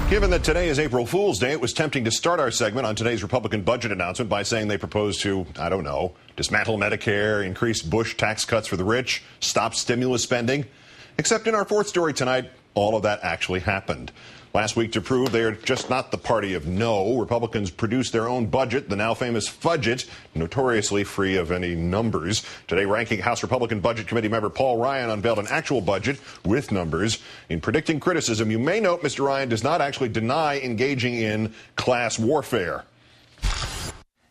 Given that today is April Fool's Day, it was tempting to start our segment on today's Republican budget announcement by saying they propose to, I don't know, dismantle Medicare, increase Bush tax cuts for the rich, stop stimulus spending. Except in our fourth story tonight, all of that actually happened. Last week, to prove they are just not the party of no, Republicans produced their own budget, the now famous Fudget, notoriously free of any numbers. Today, ranking House Republican Budget Committee member Paul Ryan unveiled an actual budget with numbers. In predicting criticism, you may note Mr. Ryan does not actually deny engaging in class warfare.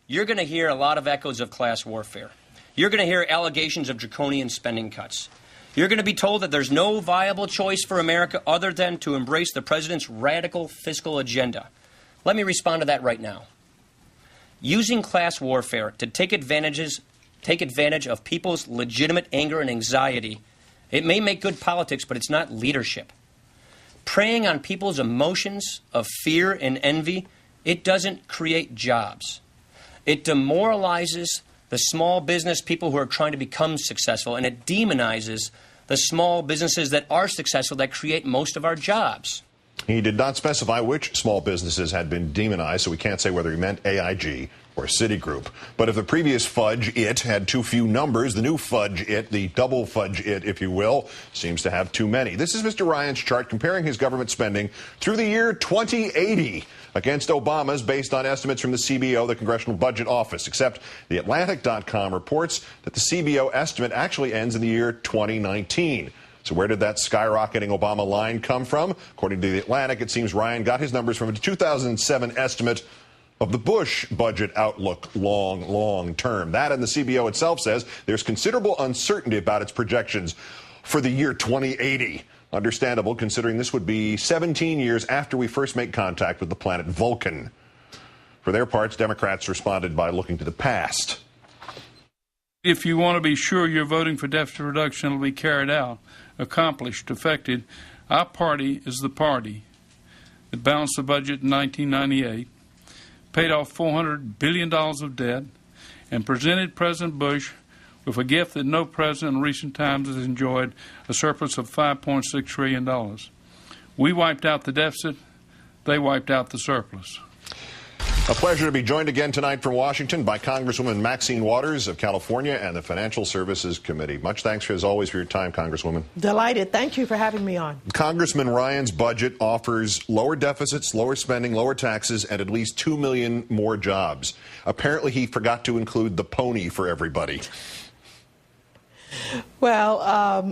You're going to hear a lot of echoes of class warfare. You're going to hear allegations of draconian spending cuts. You're going to be told that there's no viable choice for America other than to embrace the president's radical fiscal agenda. Let me respond to that right now. Using class warfare to take advantage of people's legitimate anger and anxiety, it may make good politics, but it's not leadership. Preying on people's emotions of fear and envy, it doesn't create jobs. It demoralizes the small business people who are trying to become successful, and it demonizes the small businesses that are successful that create most of our jobs. He did not specify which small businesses had been demonized, so we can't say whether he meant AIG or Citigroup. But if the previous Fudge It had too few numbers, the new Fudge It, the double Fudge It, if you will, seems to have too many. This is Mr. Ryan's chart comparing his government spending through the year 2080 against Obama's based on estimates from the CBO, the Congressional Budget Office, except TheAtlantic.com reports that the CBO estimate actually ends in the year 2019. So where did that skyrocketing Obama line come from? According to The Atlantic, it seems Ryan got his numbers from a 2007 estimate of the Bush budget outlook long term. That, and the CBO itself says there's considerable uncertainty about its projections for the year 2080. Understandable, considering this would be 17 years after we first make contact with the planet Vulcan. For their parts, Democrats responded by looking to the past. If you want to be sure you're voting for deficit reduction will be carried out, accomplished, effected, our party is the party that balanced the budget in 1998, paid off $400 billion of debt, and presented President Bush with a gift that no president in recent times has enjoyed, a surplus of $5.6 trillion. We wiped out the deficit. They wiped out the surplus. A pleasure to be joined again tonight from Washington by Congresswoman Maxine Waters of California and the Financial Services Committee. Much thanks, as always, for your time, Congresswoman. Delighted. Thank you for having me on. Congressman Ryan's budget offers lower deficits, lower spending, lower taxes, and at least 2 million more jobs. Apparently, he forgot to include the pony for everybody. Well,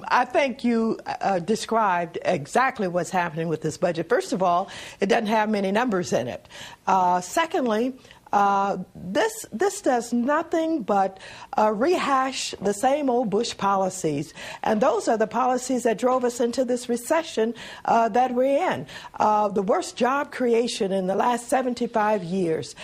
I think you described exactly what's happening with this budget. First of all, it doesn't have many numbers in it. Secondly, this does nothing but rehash the same old Bush policies. And those are the policies that drove us into this recession that we're in. The worst job creation in the last 75 years.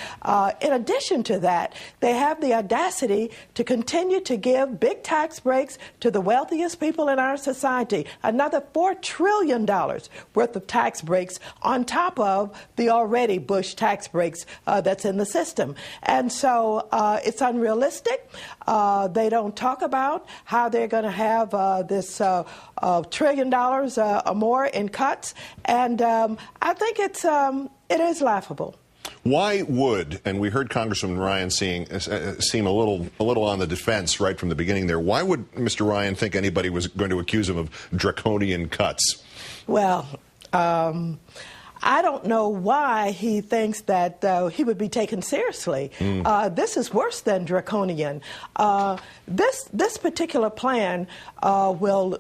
In addition to that, they have the audacity to continue to give big tax breaks to the wealthiest people in our society. Another $4 trillion worth of tax breaks on top of the already Bush tax breaks that's in the system. And so it's unrealistic. They don't talk about how they're going to have this $1 trillion or more in cuts. And I think it is laughable. Why would, and we heard Congressman Ryan seem a little on the defense right from the beginning there, why would Mr. Ryan think anybody was going to accuse him of draconian cuts? Well, I don't know why he thinks that he would be taken seriously. This is worse than draconian. This particular plan will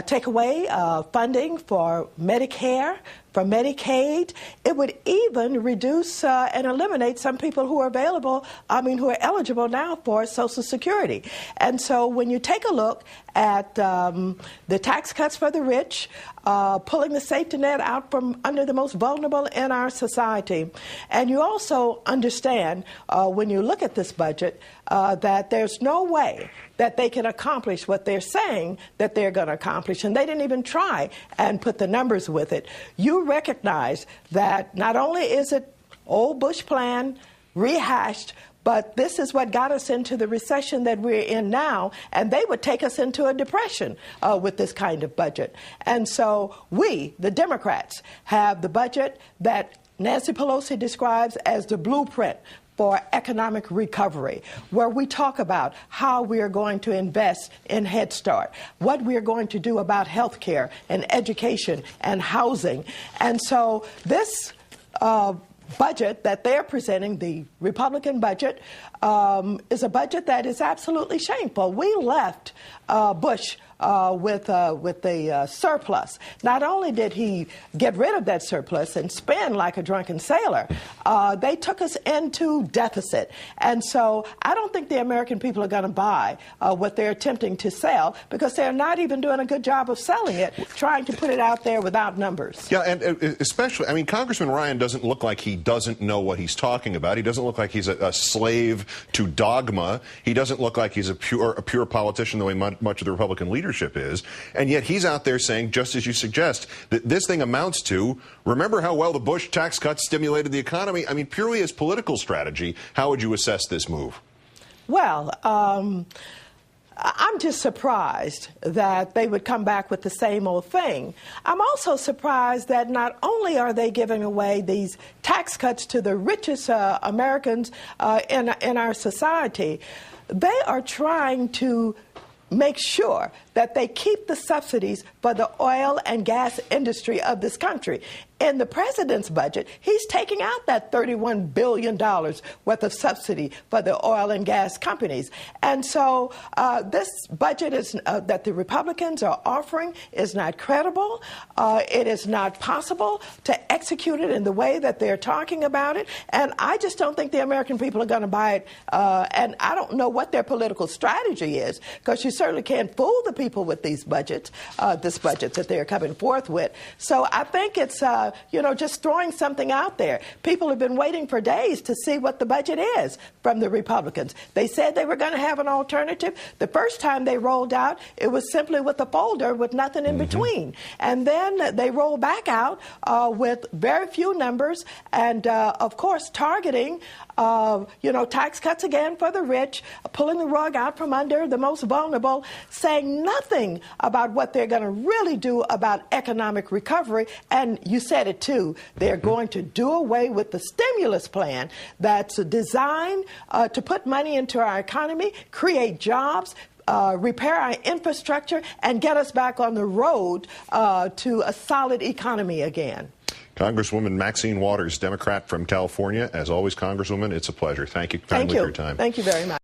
take away funding for Medicare, for Medicaid. It would even reduce and eliminate some people who are who are eligible now for Social Security. And so when you take a look at the tax cuts for the rich, pulling the safety net out from under the most vulnerable in our society, and you also understand when you look at this budget that there's no way that they can accomplish what they're saying that they're going to accomplish, and they didn't even try and put the numbers with it. You recognize that not only is it old Bush plan rehashed, but this is what got us into the recession that we're in now, and they would take us into a depression with this kind of budget. And so we, the Democrats, have the budget that Nancy Pelosi describes as the blueprint for economic recovery, where we talk about how we are going to invest in Head Start, what we are going to do about health care and education and housing. And so this budget that they're presenting, the Republican budget, is a budget that is absolutely shameful. We left Bush with the surplus. Not only did he get rid of that surplus and spend like a drunken sailor, they took us into deficit. And so I don't think the American people are going to buy what they're attempting to sell, because they're not even doing a good job of selling it, trying to put it out there without numbers. Yeah, and especially, I mean, Congressman Ryan doesn't look like he doesn't know what he's talking about. He doesn't look like he's a slave to dogma. He doesn't look like he's a pure politician the way much of the Republican leadership is, and yet he's out there saying, just as you suggest, that this thing amounts to, remember how well the Bush tax cuts stimulated the economy? I mean, purely as political strategy, how would you assess this move? Well, I'm just surprised that they would come back with the same old thing. I'm also surprised that not only are they giving away these tax cuts to the richest Americans in our society, they are trying to make sure that they keep the subsidies for the oil and gas industry of this country. In the president's budget, he's taking out that $31 billion worth of subsidy for the oil and gas companies. And so this budget is, that the Republicans are offering is not credible. It is not possible to execute it in the way that they're talking about it. And I just don't think the American people are going to buy it. And I don't know what their political strategy is, because you certainly can't fool the people with these budgets, this budget that they're coming forth with. So I think it's just throwing something out there. People have been waiting for days to see what the budget is from the Republicans. They said they were going to have an alternative. The first time they rolled out, it was simply with a folder with nothing in between. And then they rolled back out with very few numbers and, of course, targeting tax cuts again for the rich, pulling the rug out from under the most vulnerable, saying nothing about what they're going to really do about economic recovery. And you said it too. They're going to do away with the stimulus plan that's designed to put money into our economy, create jobs, repair our infrastructure, and get us back on the road to a solid economy again. Congresswoman Maxine Waters, Democrat from California. As always, Congresswoman, it's a pleasure. Thank you kindly for your time. Thank you very much.